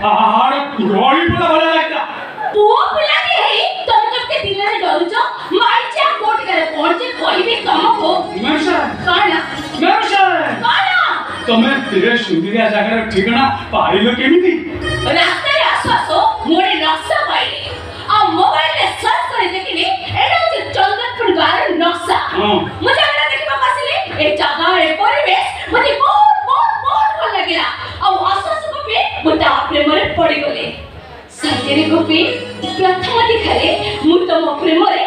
आहार गोली पड़ा भला लगता पुओ पिला के है तुम कब के दिन में डरुचो माइचा कोट करे पहुंचे कोई भी काम हो मनुष्य काना मनुष्य काना तमे तेरे सुंदरिया जाकर ठिकाना पाइलो केमिति रास्ते रे आसो मोरे नक्शा पाइले आ मोबाइल रे सर्च करे देखिने एटा होचे चंदनपुर गार नक्शा मुझे एटा देखिबा पासिले ए जगह ए परिवेश मते बहुत भल लागिला आ आसस पे मुता प्रेम रे पड़ी गले सजरे गोपी प्रथम दिखाले मु तम प्रेम रे